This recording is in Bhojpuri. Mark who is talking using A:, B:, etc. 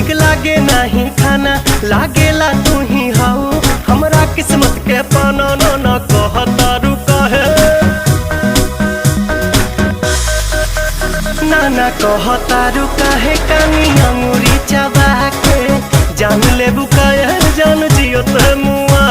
A: निक लागे नहीं खाना लागेला तू ही हाउ हमरा किस्मत के पाना न कहतारू कहे ना कहतारू काहे कानी अंगूरी चबा के जान ले बुकाया जान जियो ते मुआ